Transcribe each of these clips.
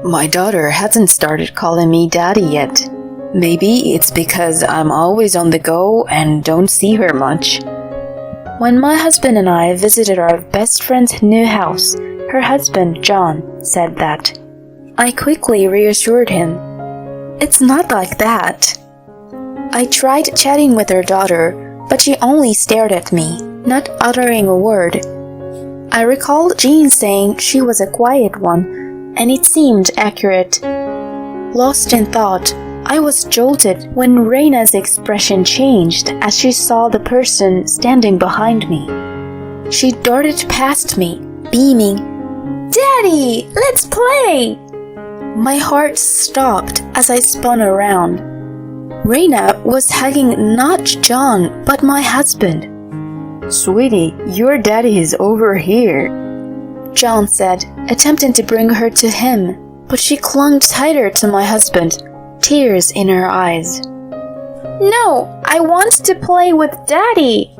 My daughter hasn't started calling me daddy yet. Maybe it's because I'm always on the go and don't see her much. When my husband and I visited our best friend's new house, her husband, John, said that. I quickly reassured him. It's not like that. I tried chatting with her daughter, but she only stared at me, not uttering a word. I recall Jean saying she was a quiet one, and it seemed accurate. Lost in thought, I was jolted when Reina's expression changed as she saw the person standing behind me. She darted past me, beaming, "Daddy, let's play!" My heart stopped as I spun around. Reina was hugging not John, but my husband. "Sweetie, your daddy is over here," John said, attempting to bring her to him, but she clung tighter to my husband, tears in her eyes. "No, I want to play with Daddy!"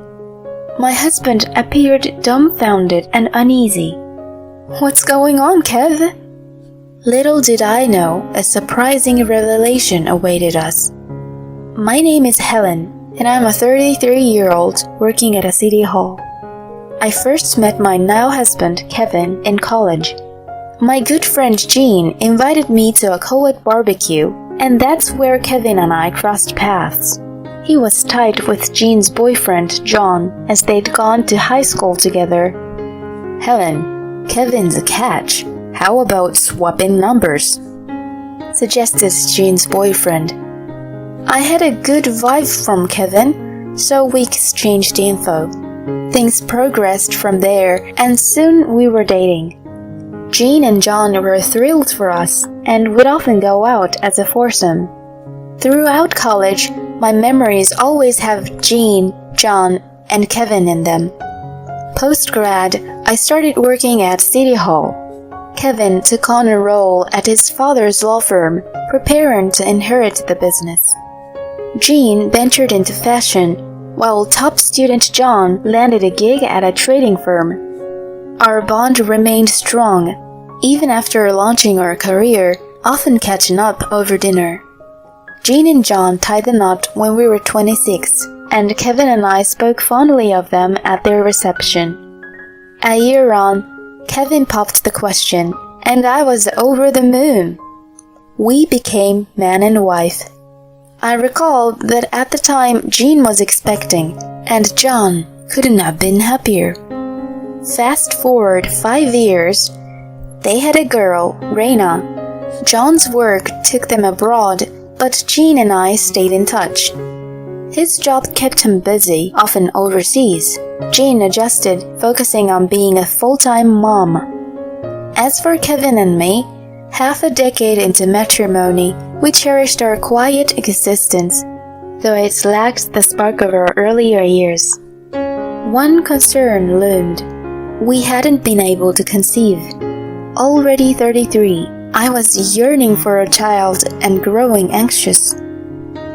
My husband appeared dumbfounded and uneasy. "What's going on, Kev?" Little did I know a surprising revelation awaited us. My name is Helen, and I'm a 33-year-old working at a city hall. I first met my now husband, Kevin, in college. My good friend Jean invited me to a co-ed barbecue, and that's where Kevin and I crossed paths. He was tight with Jean's boyfriend, John, as they'd gone to high school together. "Helen, Kevin's a catch. How about swapping numbers?" suggested Jean's boyfriend. I had a good vibe from Kevin, so we exchanged info. Things progressed from there, and soon we were dating. Jean and John were thrilled for us, and would often go out as a foursome. Throughout college, my memories always have Jean, John, and Kevin in them. Post-grad, I started working at City Hall. Kevin took on a role at his father's law firm, preparing to inherit the business. Jean ventured into fashion, while top student John landed a gig at a trading firm. Our bond remained strong, even after launching our career, often catching up over dinner. Jean and John tied the knot when we were 26, and Kevin and I spoke fondly of them at their reception. A year on, Kevin popped the question, and I was over the moon. We became man and wife. I recall that at the time Jean was expecting, and John couldn't have been happier. Fast forward 5 years, they had a girl, Reina. John's work took them abroad, but Jean and I stayed in touch. His job kept him busy, often overseas. Jean adjusted, focusing on being a full-time mom. As for Kevin and me, half a decade into matrimony, we cherished our quiet existence, though it lacked the spark of our earlier years. One concern loomed. We hadn't been able to conceive. Already 33, I was yearning for a child and growing anxious.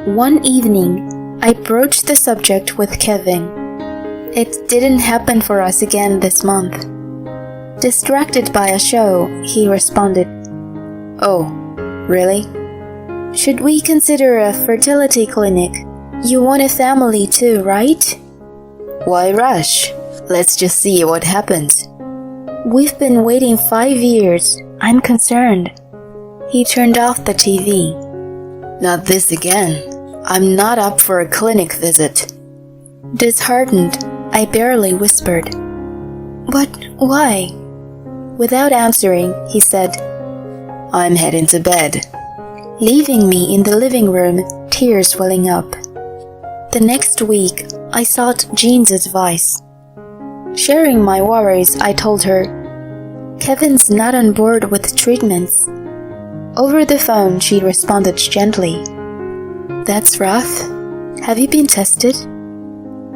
One evening, I broached the subject with Kevin. It didn't happen for us again this month. Distracted by a show, he responded, "Oh, really? Should we consider a fertility clinic? You want a family too, right?" "Why rush? Let's just see what happens." "We've been waiting 5 years. I'm concerned." He turned off the TV. "Not this again. I'm not up for a clinic visit." Disheartened, I barely whispered, "But why?" Without answering, he said, "I'm heading to bed," leaving me in the living room, tears welling up. The next week, I sought Jean's advice. Sharing my worries, I told her, "Kevin's not on board with treatments." Over the phone, she responded gently, "That's rough. Have you been tested?"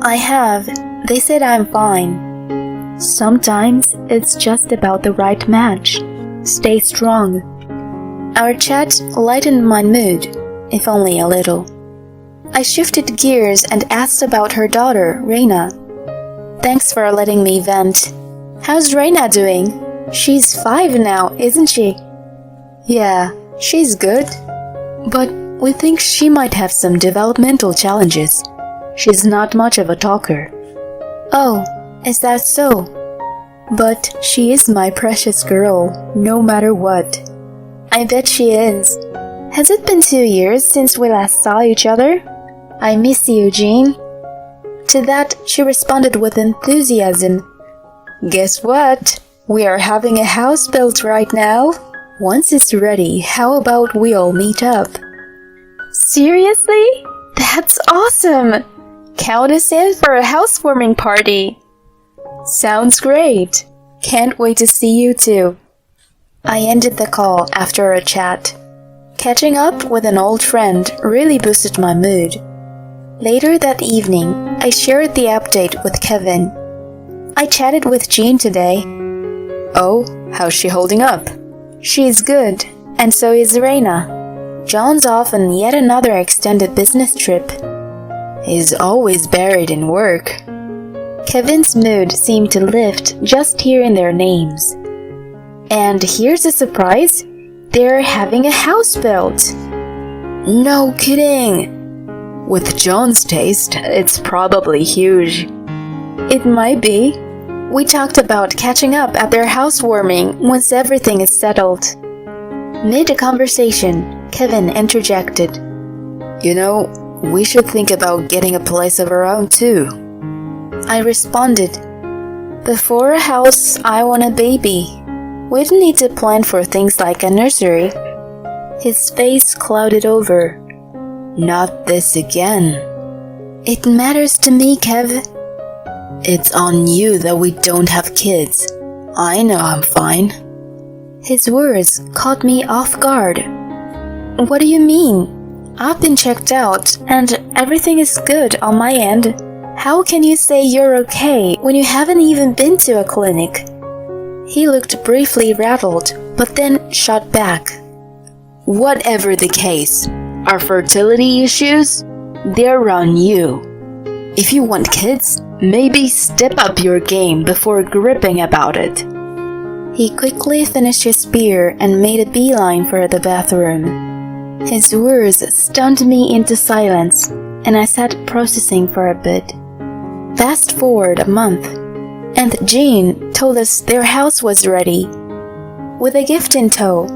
"I have. They said I'm fine." Sometimes it's just about the right match. Stay strong. Our chat lightened my mood, if only a little. I shifted gears and asked about her daughter, Reina. "Thanks for letting me vent. How's Reina doing? She's 5 now, isn't she?" Yeah, she's good. But we think she might have some developmental challenges. She's not much of a talker. Oh, is that so? But she is my precious girl, no matter what. I bet she is. Has it been 2 years since we last saw each other? I miss you, Jean. To that, she responded with enthusiasm. Guess what? We are having a house built right now. Once it's ready, how about we all meet up? Seriously? That's awesome! Count us in for a housewarming party. Sounds great. Can't wait to see you too. I ended the call after a chat. Catching up with an old friend really boosted my mood. Later that evening, I shared the update with Kevin. I chatted with Jean today. Oh, how's she holding up? She's good, and so is Reina. John's off on yet another extended business trip. He's always buried in work. Kevin's mood seemed to lift just hearing their names. And here's a surprise. They're having a house built. No kidding! With John's taste, it's probably huge. It might be. We talked about catching up at their housewarming once everything is settled. Mid-conversation, Kevin interjected. You know, we should think about getting a place of our own too. I responded. Before a house, I want a baby. We'd need to plan for things like a nursery. His face clouded over. Not this again. It matters to me, Kev. It's on you that we don't have kids. I know I'm fine. His words caught me off guard. What do you mean? I've been checked out and everything is good on my end. How can you say you're okay when you haven't even been to a clinic? He looked briefly rattled, but then shot back. Whatever the case, our fertility issues, they're on you. If you want kids, maybe step up your game before gripping about it. He quickly finished his beer and made a beeline for the bathroom. His words stunned me into silence, and I sat processing for a bit. Fast forward a month, and Jean told us their house was ready. With a gift in tow,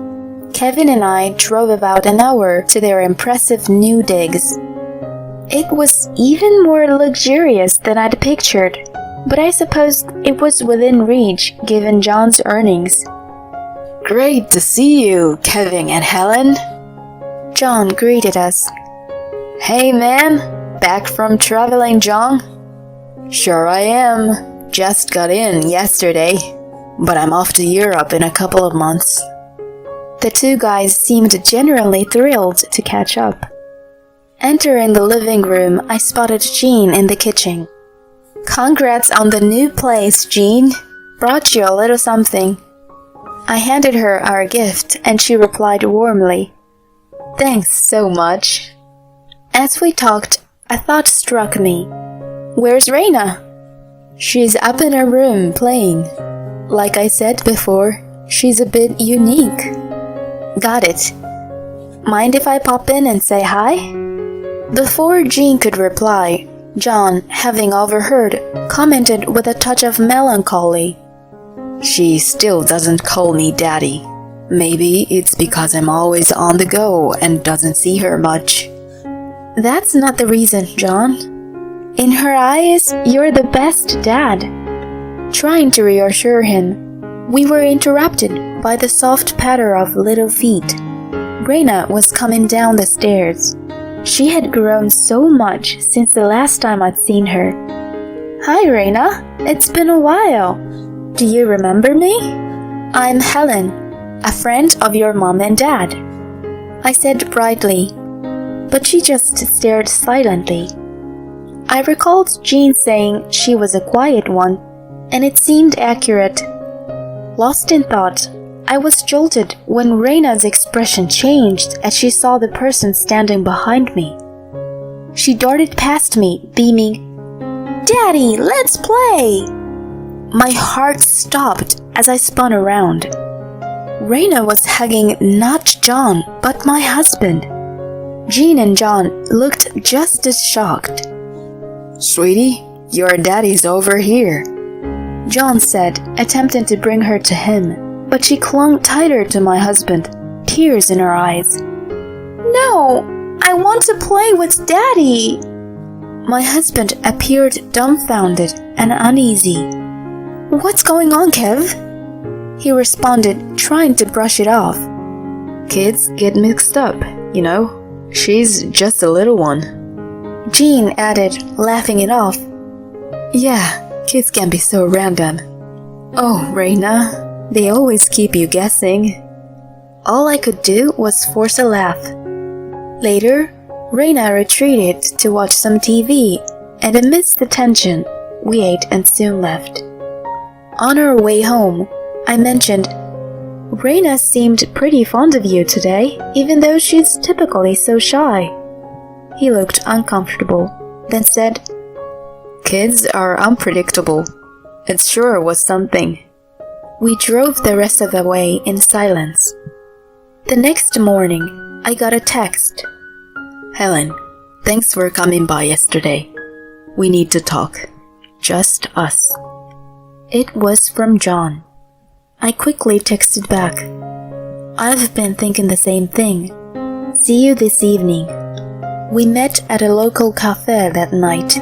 Kevin and I drove about an hour to their impressive new digs. It was even more luxurious than I'd pictured, but I suppose it was within reach given John's earnings. Great to see you, Kevin and Helen. John greeted us. Hey man, back from traveling, John? Sure I am. Just got in yesterday, but I'm off to Europe in a couple of months. The two guys seemed genuinely thrilled to catch up. Entering the living room, I spotted Jean in the kitchen. Congrats on the new place, Jean. Brought you a little something. I handed her our gift and she replied warmly. Thanks so much. As we talked, a thought struck me. Where's Reina? She's up in her room playing. Like I said before, she's a bit unique. Got it. Mind if I pop in and say hi? Before Jean could reply, John, having overheard, commented with a touch of melancholy. She still doesn't call me daddy. Maybe it's because I'm always on the go and doesn't see her much. That's not the reason, John. In her eyes, you're the best dad. Trying to reassure him, we were interrupted by the soft patter of little feet. Reina was coming down the stairs. She had grown so much since the last time I'd seen her. Hi, Reina. It's been a while. Do you remember me? I'm Helen, a friend of your mom and dad. I said brightly, but she just stared silently. I recalled Jean saying she was a quiet one, and it seemed accurate. Lost in thought, I was jolted when Reina's expression changed as she saw the person standing behind me. She darted past me, beaming, "Daddy, let's play!" My heart stopped as I spun around. Reina was hugging not John, but my husband. Jean and John looked just as shocked. Sweetie, your daddy's over here, John said, attempting to bring her to him, but she clung tighter to my husband, tears in her eyes. No, I want to play with Daddy. My husband appeared dumbfounded and uneasy. What's going on, Kev? He responded, trying to brush it off. Kids get mixed up, you know. She's just a little one. Jean added, laughing it off. Yeah, kids can be so random. Oh, Reina, they always keep you guessing. All I could do was force a laugh. Later, Reina retreated to watch some TV, and amidst the tension, we ate and soon left. On our way home, I mentioned, Reina seemed pretty fond of you today, even though she's typically so shy. He looked uncomfortable, then said, Kids are unpredictable. It sure was something. We drove the rest of the way in silence. The next morning, I got a text. Helen, thanks for coming by yesterday. We need to talk. Just us. It was from John. I quickly texted back. I've been thinking the same thing. See you this evening. We met at a local cafe that night.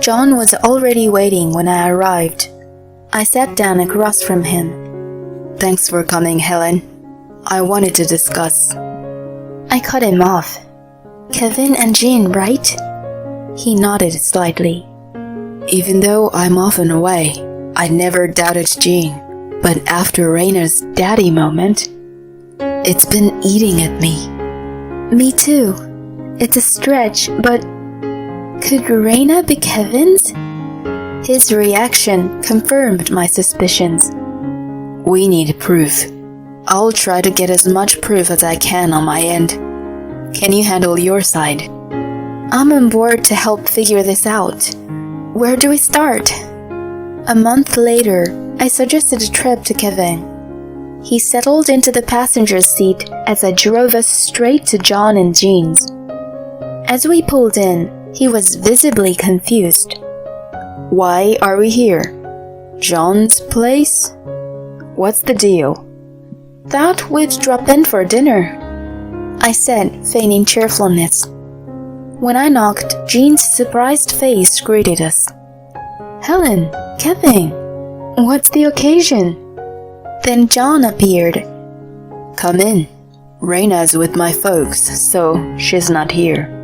John was already waiting when I arrived. I sat down across from him. Thanks for coming, Helen. I wanted to discuss. I cut him off. Kevin and Jean, right? He nodded slightly. Even though I'm often away, I never doubted Jean. But after Reina's daddy moment, it's been eating at me. Me too. It's a stretch, but could Reina be Kevin's? His reaction confirmed my suspicions. We need proof. I'll try to get as much proof as I can on my end. Can you handle your side? I'm on board to help figure this out. Where do we start? A month later, I suggested a trip to Kevin. He settled into the passenger seat as I drove us straight to John and Jean's. As we pulled in, he was visibly confused. Why are we here? John's place? What's the deal? Thought we'd drop in for dinner, I said, feigning cheerfulness. When I knocked, Jean's surprised face greeted us. Helen, Kevin, what's the occasion? Then John appeared. Come in. Reina's with my folks, so she's not here.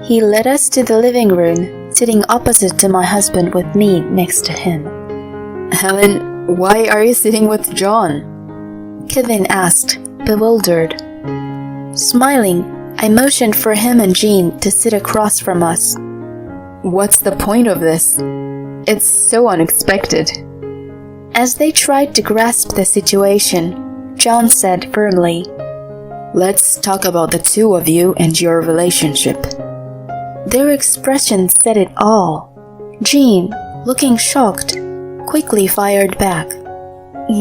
He led us to the living room, sitting opposite to my husband with me next to him. Helen, why are you sitting with John? Kevin asked, bewildered. Smiling, I motioned for him and Jean to sit across from us. What's the point of this? It's so unexpected. As they tried to grasp the situation, John said firmly, Let's talk about the two of you and your relationship. Their expressions said it all. Jean, looking shocked, quickly fired back.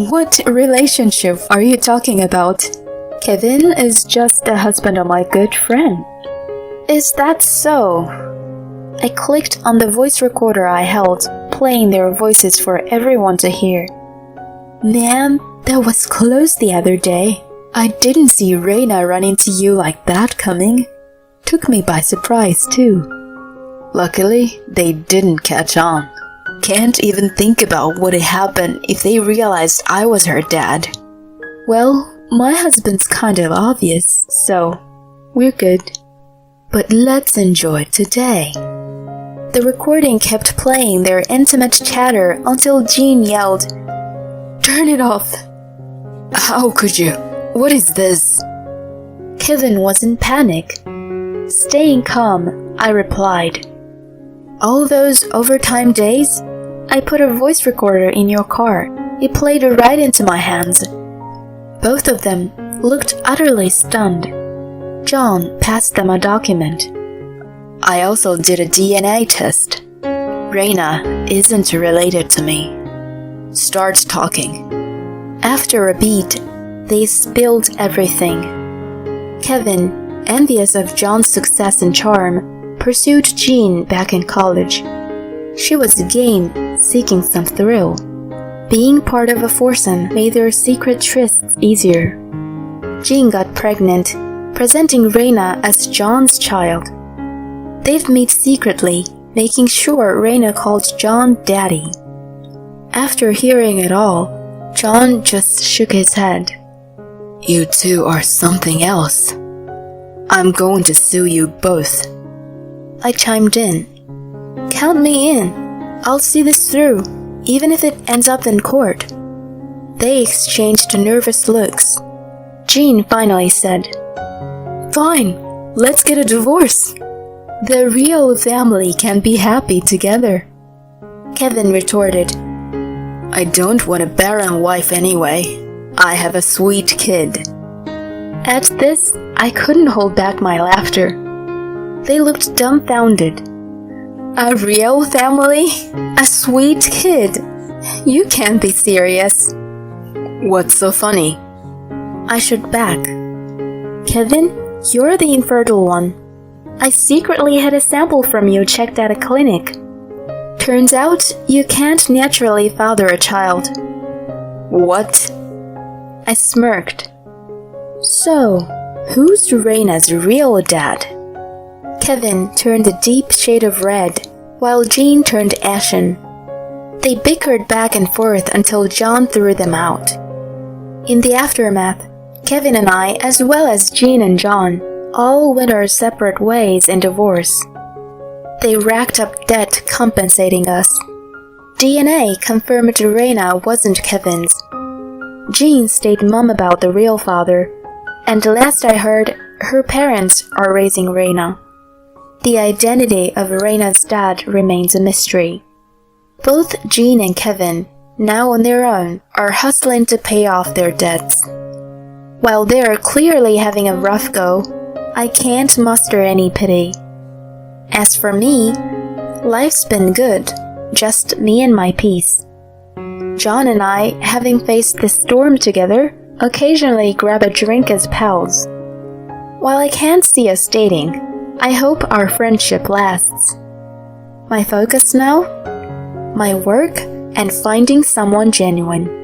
What relationship are you talking about? Kevin is just the husband of my good friend. Is that so? I clicked on the voice recorder I held, playing their voices for everyone to hear. Man, that was close the other day. I didn't see Reina run into you like that coming. Took me by surprise too. Luckily, they didn't catch on. Can't even think about what had happened if they realized I was her dad. Well, my husband's kind of obvious, so we're good. But let's enjoy today. The recording kept playing their intimate chatter until Jean yelled, Turn it off! How could you? What is this? Kevin was in panic. Staying calm, I replied, All those overtime days, I put a voice recorder in your car. It played right into my hands. Both of them looked utterly stunned. John passed them a document. I also did a DNA test. Reina isn't related to me. Start talking. After a beat, They spilled everything. Kevin, envious of John's success and charm, pursued Jean back in college. She was game, seeking some thrill. Being part of a foursome made their secret trysts easier. Jean got pregnant, presenting Reina as John's child. They'd meet secretly, making sure Reina called John Daddy. After hearing it all, John just shook his head. You two are something else. I'm going to sue you both. I chimed in. Count me in. I'll see this through, even if it ends up in court. They exchanged nervous looks. Jean finally said, Fine, let's get a divorce. The real family can be happy together. Kevin retorted, I don't want a barren wife anyway. I have a sweet kid. At this, I couldn't hold back my laughter. They looked dumbfounded. A real family? A sweet kid? You can't be serious. What's so funny? I shook back. Kevin, you're the infertile one. I secretly had a sample from you checked at a clinic. Turns out you can't naturally father a child. What? I smirked. So, who's Reina's real dad? Kevin turned a deep shade of red, while Jean turned ashen. They bickered back and forth until John threw them out. In the aftermath, Kevin and I, as well as Jean and John, all went our separate ways in divorce. They racked up debt compensating us. DNA confirmed Reina wasn't Kevin's. Jean stayed mum about the real father, and last I heard, her parents are raising Reina. The identity of Reina's dad remains a mystery. Both Jean and Kevin, now on their own, are hustling to pay off their debts. While they're clearly having a rough go, I can't muster any pity. As for me, life's been good, just me and my peace. John and I, having faced the storm together, occasionally grab a drink as pals. While I can't see us dating, I hope our friendship lasts. My focus now? My work and finding someone genuine.